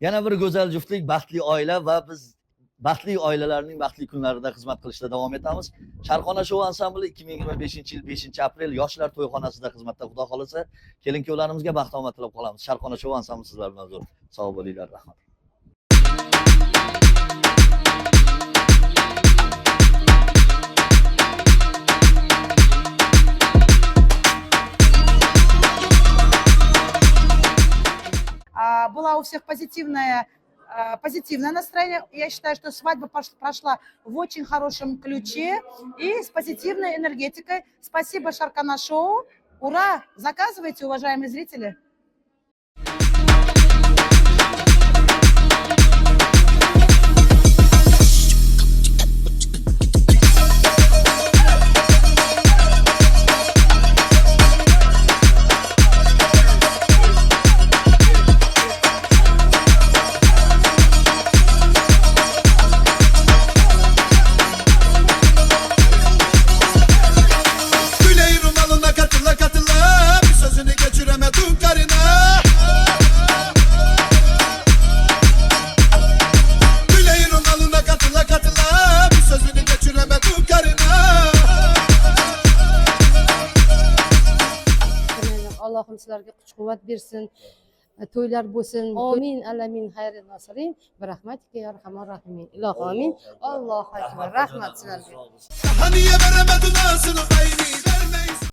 Yana bir go'zal juftlik, baxtli oila va biz baxtli oilalarning baxtli kunlarida xizmat qilishda davom etamiz. Sharqona Show ansambli 2025-yil 5-aprel yoshlar to'yxonasida xizmatda, xudo xolasa, kelin-kuyovlarimizga baxt omad tilab qolamiz. Sharqona Show ansambli sizlar bilan zo'r. Sog' bo'linglar, rahmat. Была у всех позитивное настроение. Я считаю, что свадьба прошла в очень хорошем ключе и с позитивной энергетикой. Спасибо, Шаркана Шоу. Ура! Заказывайте, уважаемые зрители. Allohim sizlarga kuch-quvvat bersin. To'ylar bo'lsin. Amin, alamin, xayri nasirin. Bir rahmatika ya arhamar rahimin. Ilohi amin. Allohu akbar. Rahmat sizlarga.